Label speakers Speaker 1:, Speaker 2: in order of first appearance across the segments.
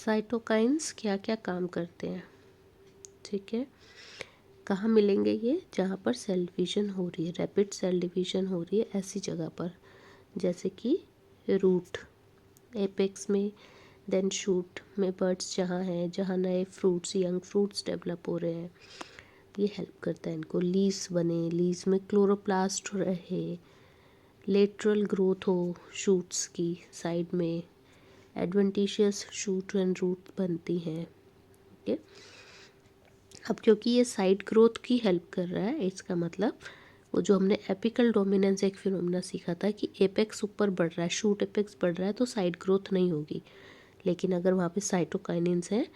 Speaker 1: Cytokines क्या क्या काम करते हैं, ठीक है। कहाँ मिलेंगे ये, जहाँ पर सेल डिवीजन हो रही है, रैपिड सेल डिवीजन हो रही है ऐसी जगह पर, जैसे कि रूट, एपेक्स में, देन शूट में बर्ड्स जहाँ हैं, जहाँ नए फ्रूट्स, यंग फ्रूट्स डेवलप हो रहे हैं, ये हेल्प करता है इनको। लीव्स बने, लीव्स में क्लोरोप्लास्ट रहे, लेटरल ग्रोथ हो शूट्स की साइड में, एडवेंटिशियस शूट एंड रूट बनती हैं, ओके। अब क्योंकि ये साइड ग्रोथ की हेल्प कर रहा है, इसका मतलब वो जो हमने एपिकल डोमिनेंस एक फिनोमेना सीखा था कि एपेक्स ऊपर बढ़ रहा है, शूट एपेक्स बढ़ रहा है तो साइड ग्रोथ नहीं होगी, लेकिन अगर वहाँ पे साइटोकाइनिन्स हैं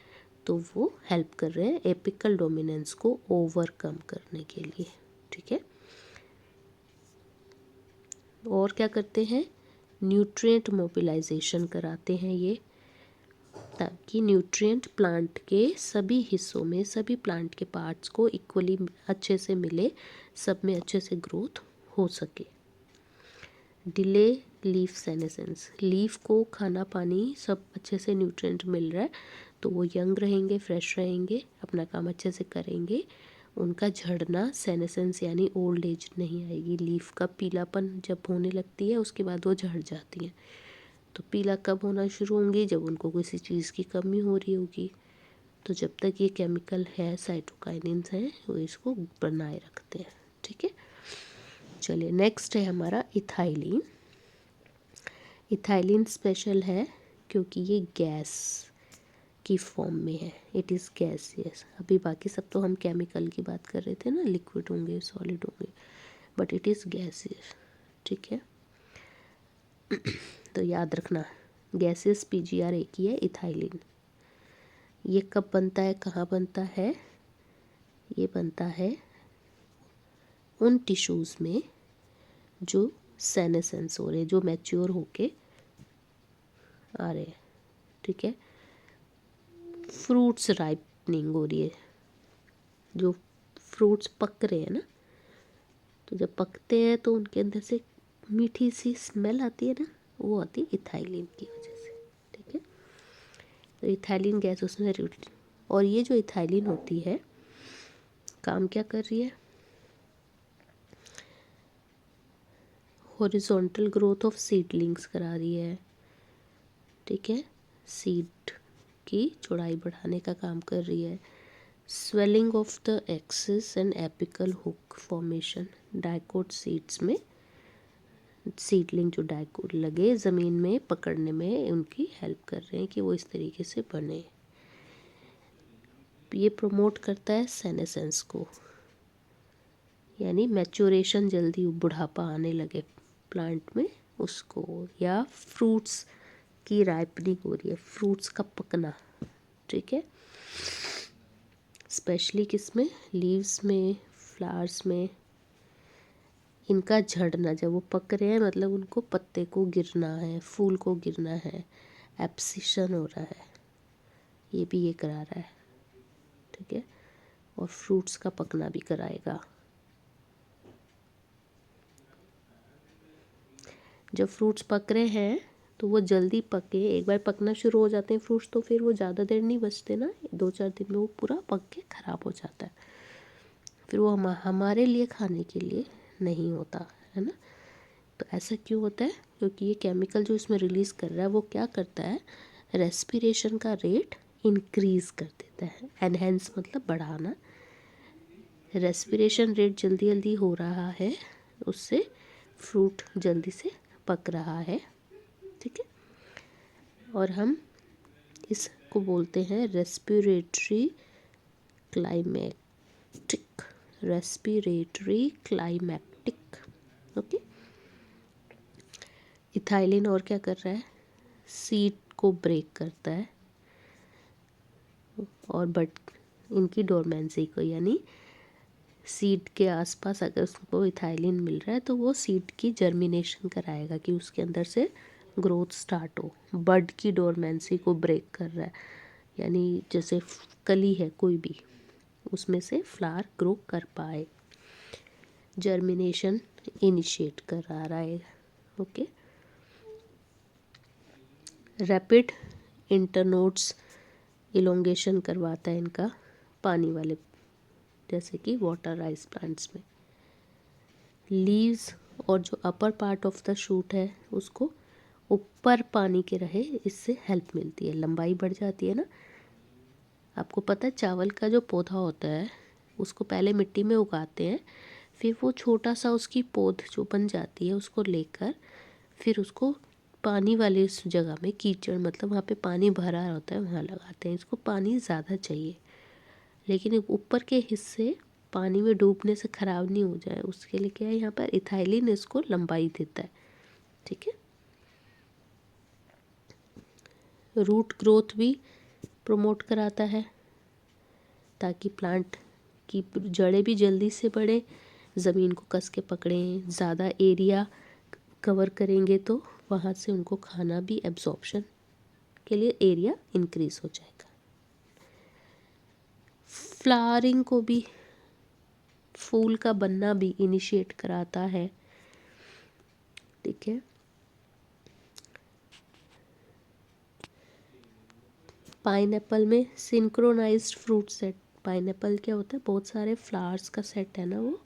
Speaker 1: तो वो हेल्प कर रहे हैं एपिकल डोमिनेंस को ओवरकम करने के लिए, ठीक है। और क्या करते हैं, न्यूट्रिएंट मोबिलाइजेशन कराते हैं ये, ताकि न्यूट्रिएंट प्लांट के सभी हिस्सों में, सभी प्लांट के पार्ट्स को इक्वली अच्छे से मिले, सब में अच्छे से ग्रोथ हो सके। डिले लीफ सेनेसेंस, लीफ को खाना पानी सब अच्छे से न्यूट्रिएंट मिल रहा है तो वो यंग रहेंगे, फ्रेश रहेंगे, अपना काम अच्छे से करेंगे, उनका झड़ना सेनेसेंस यानी ओल्ड एज नहीं आएगी। लीफ का पीलापन जब होने लगती है उसके बाद वो झड़ जाती हैं, तो पीला कब होना शुरू होंगी, जब उनको किसी चीज़ की कमी हो रही होगी। तो जब तक ये केमिकल है, साइटोकाइनिन्स हैं, वो इसको बनाए रखते हैं, ठीक है। चलिए नेक्स्ट है हमारा इथाइलिन। इथाइलिन स्पेशल है क्योंकि ये गैस की फॉर्म में है, इट इज़ गैसियस। अभी बाकी सब तो हम केमिकल की बात कर रहे थे ना, लिक्विड होंगे, सॉलिड होंगे, बट इट इज़ गैसियस, ठीक है। तो याद रखना, गैसेस पीजीआर एक ही है, इथाइलिन। ये कब बनता है, कहाँ बनता है, ये बनता है उन टिश्यूज़ में जो सेनेसेंस हो रहे, जो मैच्योर होके आ रहे हैं, ठीक है। फ्रूट्स राइपनिंग हो रही है, जो फ्रूट्स पक रहे हैं ना, तो जब पकते हैं तो उनके अंदर से मीठी सी स्मेल आती है ना, वो आती है इथाइलिन की वजह से, ठीक है। तो इथाइलिन गैस उसमें और ये जो इथाइलिन होती है काम क्या कर रही है, हॉरिजॉन्टल ग्रोथ ऑफ सीडलिंग्स करा रही है, ठीक है। सीड की चौड़ाई बढ़ाने का काम कर रही है। Swelling of the axis and apical hook formation, dicot seeds में सीडलिंग जो डाइकोट लगे ज़मीन में पकड़ने में उनकी हेल्प कर रहे हैं कि वो इस तरीके से बने। ये प्रमोट करता है सेनेसेंस को, यानी मैच्योरेशन, जल्दी बुढ़ापा आने लगे प्लांट में उसको, या फ्रूट्स की राइपनिंग हो रही है, फ्रूट्स का पकना, ठीक है। स्पेशली किस में, लीव्स में, फ्लावर्स में, इनका झड़ना, जब वो पक रहे हैं मतलब उनको पत्ते को गिरना है, फूल को गिरना है, एब्सिशन हो रहा है, ये भी ये करा रहा है, ठीक है। और फ्रूट्स का पकना भी कराएगा। जब फ्रूट्स पक रहे हैं तो वो जल्दी पके, एक बार पकना शुरू हो जाते हैं फ्रूट्स तो फिर वो ज़्यादा देर नहीं बचते ना, 2-4 दिन में वो पूरा पक के ख़राब हो जाता है, फिर वो हमारे लिए खाने के लिए नहीं होता है ना। तो ऐसा क्यों होता है, क्योंकि ये केमिकल जो इसमें रिलीज़ कर रहा है वो क्या करता है, रेस्पिरेशन का रेट इंक्रीज़ कर देता है। एनहेंस मतलब बढ़ाना, रेस्पिरेशन रेट जल्दी जल्दी हो रहा है, उससे फ्रूट जल्दी से पक रहा है, ठीक है। और हम इसको बोलते हैं respiratory climatic, respiratory climatic, okay. Ethylene और क्या कर रहा है, सीड को ब्रेक करता है और बट इनकी डोरमेंसी को, यानी सीड के आसपास अगर उसको इथाइलिन मिल रहा है तो वो सीड की जर्मिनेशन कराएगा कि उसके अंदर से ग्रोथ स्टार्ट हो। बड की डोरमेंसी को ब्रेक कर रहा है, यानी जैसे कली है कोई भी, उसमें से फ्लावर ग्रो कर पाए, जर्मिनेशन इनिशिएट करा रहा है, ओके। रैपिड इंटरनोड्स इलोंगेशन करवाता है इनका पानी वाले, जैसे कि वाटर राइस प्लांट्स में। लीव्स और जो upper part of the shoot है उसको ऊपर पानी के रहे, इससे हेल्प मिलती है, लंबाई बढ़ जाती है ना। आपको पता है चावल का जो पौधा होता है उसको पहले मिट्टी में उगाते हैं, फिर वो छोटा सा उसकी पौध जो बन जाती है उसको लेकर फिर उसको पानी वाली उस जगह में, कीचड़ मतलब वहाँ पे पानी भरा होता है वहाँ लगाते हैं। इसको पानी ज़्यादा चाहिए, लेकिन ऊपर के हिस्से पानी में डूबने से ख़राब नहीं हो जाए उसके लिए क्या है, यहाँ पर इथाइलिन इसको लंबाई देता है। ठीक है। रूट ग्रोथ भी प्रमोट कराता है ताकि प्लांट की जड़ें भी जल्दी से बढ़े, ज़मीन को कस के पकड़ें, ज़्यादा एरिया कवर करेंगे तो वहाँ से उनको खाना भी एब्जॉर्प्शन के लिए एरिया इंक्रीज़ हो जाएगा। फ्लावरिंग को भी, फूल का बनना भी इनिशिएट कराता है। ठीक है। पाइनएप्पल में सिंक्रोनाइज्ड फ्रूट सेट, पाइनएप्पल क्या होता है, बहुत सारे फ्लावर्स का सेट है ना वो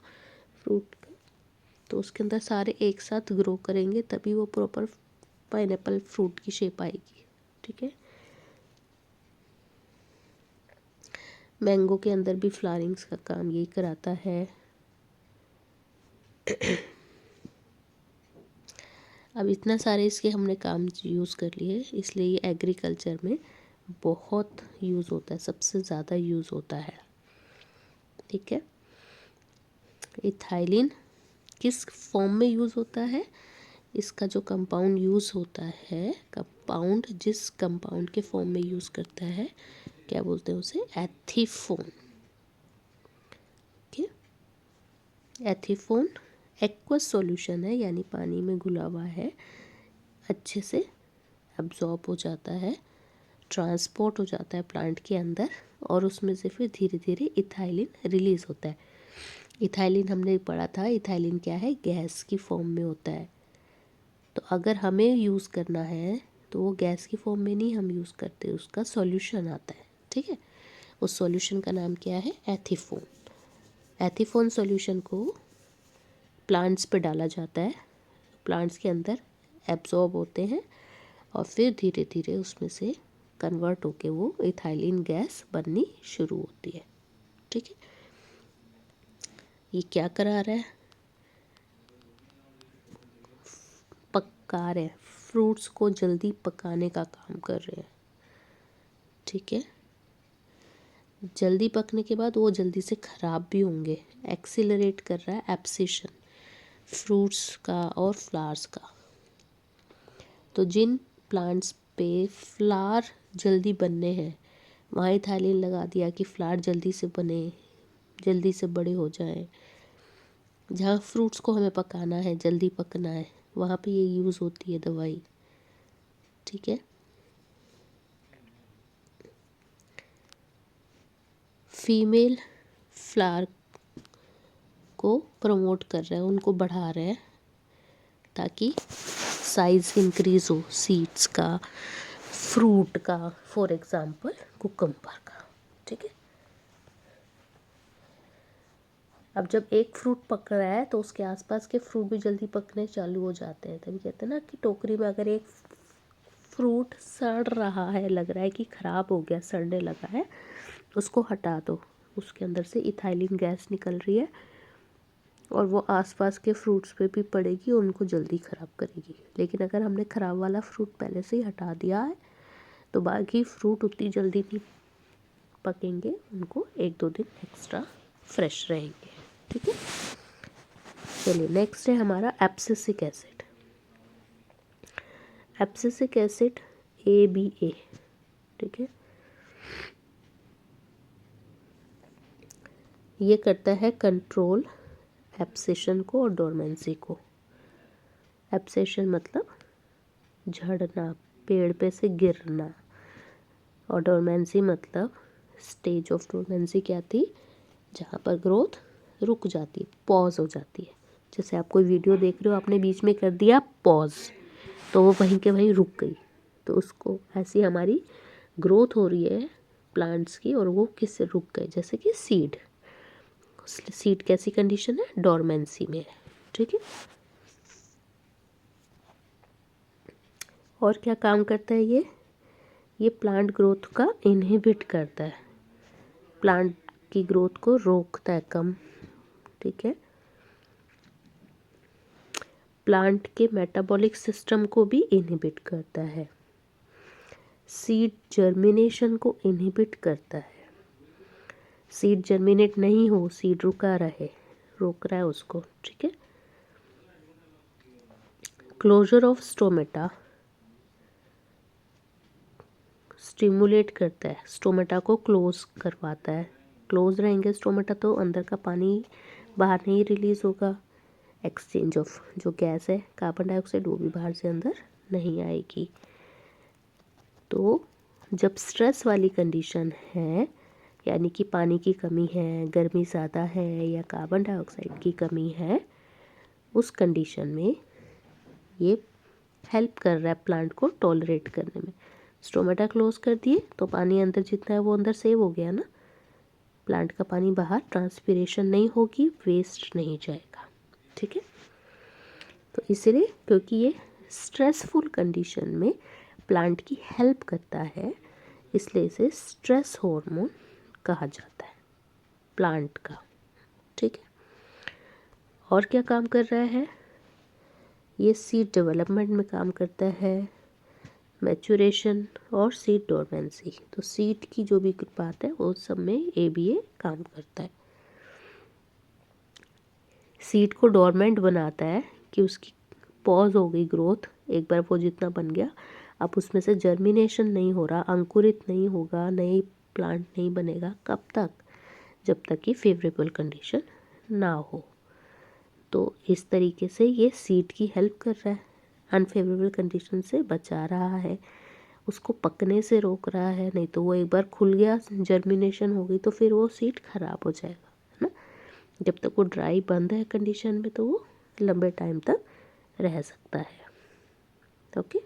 Speaker 1: फ्रूट का, तो उसके अंदर सारे एक साथ ग्रो करेंगे तभी वो प्रॉपर पाइनएप्पल फ्रूट की शेप आएगी। ठीक है। मैंगो के अंदर भी फ्लावरिंग्स का काम यही कराता है। अब इतना सारे इसके हमने काम यूज़ कर लिए, इसलिए ये एग्रीकल्चर में बहुत यूज़ होता है, सबसे ज़्यादा यूज़ होता है। ठीक है। इथाइलिन किस फॉर्म में यूज़ होता है, इसका जो कंपाउंड यूज़ होता है, कंपाउंड जिस कंपाउंड के फॉर्म में यूज़ करता है क्या बोलते हैं उसे, एथिफोन। ठीक है। एथिफोन एक्वस सॉल्यूशन है, यानी पानी में घुला हुआ है, अच्छे से अब्जॉर्ब हो जाता है, ट्रांसपोर्ट हो जाता है प्लांट के अंदर, और उसमें से फिर धीरे धीरे इथाइलिन रिलीज़ होता है। इथाइलिन हमने पढ़ा था, इथाइलिन क्या है, गैस की फॉर्म में होता है। तो अगर हमें यूज़ करना है तो वो गैस की फॉर्म में नहीं हम यूज़ करते, उसका सॉल्यूशन आता है। ठीक है। उस सॉल्यूशन का नाम क्या है, एथिफोन। एथिफोन सॉल्यूशन को प्लांट्स पे डाला जाता है, प्लांट्स के अंदर एब्जॉर्ब होते हैं और फिर धीरे धीरे उसमें से कन्वर्ट होके वो इथाइलिन गैस बननी शुरू होती है। ठीक है। ये क्या करा रहा है, पका रहे हैं, फ्रूट्स को जल्दी पकाने का काम कर रहे हैं। ठीक है। जल्दी पकने के बाद वो जल्दी से ख़राब भी होंगे, एक्सीलरेट कर रहा है एब्सिशन फ्रूट्स का और फ्लावर्स का। तो जिन प्लांट्स पे फ्लावर जल्दी बनने हैं वहाँ इथाइलिन लगा दिया कि फ्लावर जल्दी से बने, जल्दी से बड़े हो जाएं। जहाँ फ्रूट्स को हमें पकाना है, जल्दी पकना है, वहाँ पे ये यूज़ होती है दवाई। ठीक है। फीमेल फ्लावर को प्रमोट कर रहे हैं, उनको बढ़ा रहे हैं ताकि साइज़ इंक्रीज़ हो सीड्स का, फ्रूट का, फॉर एग्ज़ाम्पल कुकम्बर का। ठीक है। अब जब एक फ्रूट पक रहा है तो उसके आसपास के फ्रूट भी जल्दी पकने चालू हो जाते हैं, तभी कहते हैं ना कि टोकरी में अगर एक फ्रूट सड़ रहा है, लग रहा है कि ख़राब हो गया, सड़ने लगा है, उसको हटा दो, उसके अंदर से इथाइलिन गैस निकल रही है और वो आसपास के फ्रूट्स पे भी पड़ेगी और उनको जल्दी ख़राब करेगी। लेकिन अगर हमने ख़राब वाला फ्रूट पहले से ही हटा दिया है तो बाकी फ्रूट उतनी जल्दी नहीं पकेंगे, उनको 1-2 दिन एक्स्ट्रा फ्रेश रहेंगे। ठीक है। चलिए नेक्स्ट है हमारा abscisic acid. Abscisic acid ABA। ठीक है। ये करता है कंट्रोल एब्सिशन को और डोरमेंसी को। एब्सिशन मतलब झड़ना, पेड़ पे से गिरना, और डोरमेंसी मतलब स्टेज ऑफ डोरमेंसी क्या थी, जहाँ पर ग्रोथ रुक जाती है, पॉज हो जाती है। जैसे आप कोई वीडियो देख रहे हो, आपने बीच में कर दिया पॉज तो वो वहीं के वहीं रुक गई, तो उसको, ऐसी हमारी ग्रोथ हो रही है प्लांट्स की और वो किससे रुक गए, जैसे कि सीड। सीड कैसी कंडीशन है, डोरमेंसी में है, ठीक है। और क्या काम करता है ये प्लांट ग्रोथ का इनहिबिट करता है, प्लांट की ग्रोथ को रोकता है कम, ठीक है। प्लांट के मेटाबॉलिक सिस्टम को भी इनहिबिट करता है, सीड जर्मिनेशन को इनहिबिट करता है, सीड जर्मिनेट नहीं हो, सीड रोक रहा है उसको, ठीक है। क्लोजर ऑफ स्टोमेटा स्टिमुलेट करता है, स्टोमेटा को क्लोज करवाता है, क्लोज रहेंगे स्टोमेटा तो अंदर का पानी बाहर नहीं रिलीज होगा, एक्सचेंज ऑफ जो गैस है कार्बन डाइऑक्साइड वो भी बाहर से अंदर नहीं आएगी। तो जब स्ट्रेस वाली कंडीशन है, यानी कि पानी की कमी है, गर्मी ज़्यादा है या कार्बन डाइऑक्साइड की कमी है, उस कंडीशन में ये हेल्प कर रहा है प्लांट को टॉलरेट करने में। स्टोमेटा क्लोज कर दिए तो पानी अंदर जितना है वो अंदर सेव हो गया ना, प्लांट का पानी बाहर ट्रांसपिरेशन नहीं होगी, वेस्ट नहीं जाएगा, ठीक है। तो इसलिए क्योंकि ये स्ट्रेसफुल कंडीशन में प्लांट की हेल्प करता है, इसलिए इसे स्ट्रेस हार्मोन कहा जाता है प्लांट का, ठीक है। और क्या काम कर रहा है, ये सीड डेवलपमेंट में काम करता है, मैच्योरेशन और सीड डोरमेंसी। तो सीड की जो भी बात है वो सब में ABA काम करता है। सीड को डोरमेंट बनाता है कि उसकी पॉज हो गई ग्रोथ, एक बार वो जितना बन गया अब उसमें से जर्मिनेशन नहीं हो रहा, अंकुरित नहीं होगा, नई प्लांट नहीं बनेगा, कब तक, जब तक कि फेवरेबल कंडीशन ना हो। तो इस तरीके से ये सीड की हेल्प कर रहा है, अनफेवरेबल कंडीशन से बचा रहा है, उसको पकने से रोक रहा है, नहीं तो वो एक बार खुल गया जर्मिनेशन हो गई तो फिर वो सीड खराब हो जाएगा, है ना। जब तक वो ड्राई बंद है कंडीशन में तो वो लंबे टाइम तक रह सकता है, ओके।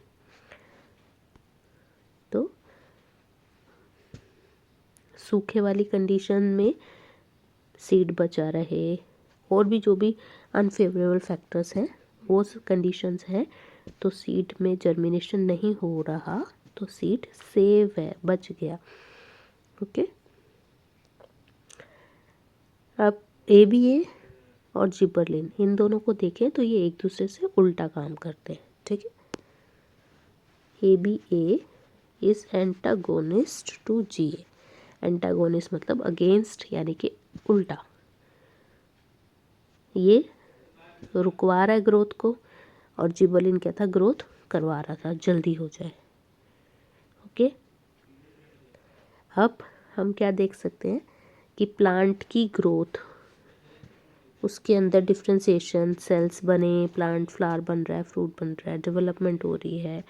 Speaker 1: तो सूखे वाली कंडीशन में सीड बचा रहे, और भी जो भी अनफेवरेबल फैक्टर्स हैं वो कंडीशंस हैं, तो सीड में जर्मिनेशन नहीं हो रहा तो सीड सेव है, बच गया, ओके। अब ABA और जिबरलिन इन दोनों को देखें तो ये एक दूसरे से उल्टा काम करते हैं, ठीक है। ABA is antagonist to GA, antagonist मतलब अगेंस्ट यानी कि उल्टा, ये रुकवा रहा है ग्रोथ को और जिबरलिन क्या था, ग्रोथ करवा रहा था, जल्दी हो जाए, ओके। अब हम क्या देख सकते हैं कि प्लांट की ग्रोथ, उसके अंदर डिफ्रेंसिएशन, सेल्स बने, प्लांट फ्लावर बन रहा है, फ्रूट बन रहा है, डेवलपमेंट हो रही है,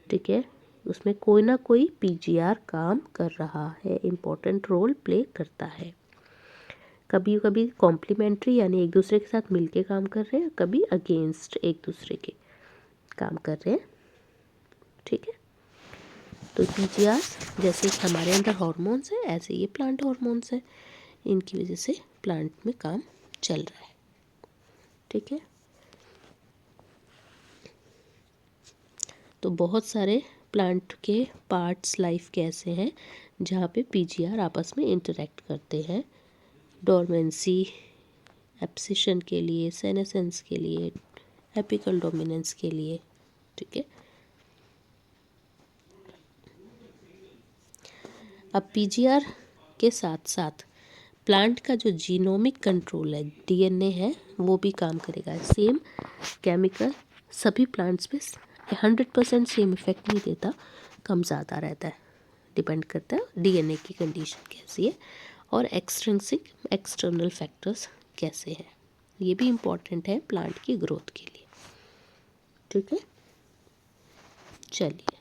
Speaker 1: ठीक है, उसमें कोई ना कोई PGR काम कर रहा है, इम्पोर्टेंट रोल प्ले करता है। कभी कभी कॉम्प्लीमेंट्री यानी एक दूसरे के साथ मिलके काम कर रहे हैं, कभी अगेंस्ट एक दूसरे के काम कर रहे हैं, ठीक है। तो PGR जैसे हमारे अंदर हॉर्मोन्स है, ऐसे ये प्लांट हॉर्मोन्स है, इनकी वजह से प्लांट में काम चल रहा है, ठीक है। तो बहुत सारे प्लांट के पार्ट्स लाइफ के ऐसे हैं जहाँ पे PGR आपस में इंटरेक्ट करते हैं, डोरमेंसी एब्सिशन के लिए, सेनेसेंस के लिए, एपिकल डोमिनेंस के लिए, ठीक है। अब PGR के साथ साथ प्लांट का जो जीनोमिक कंट्रोल है, DNA है, वो भी काम करेगा। सेम केमिकल सभी प्लांट्स पे 100% सेम इफेक्ट नहीं देता, कम ज़्यादा रहता है, डिपेंड करता है DNA की कंडीशन कैसी है और एक्सट्रिंसिक एक्सटर्नल फैक्टर्स कैसे हैं, ये भी इम्पॉर्टेंट है प्लांट की ग्रोथ के लिए, ठीक है। चलिए।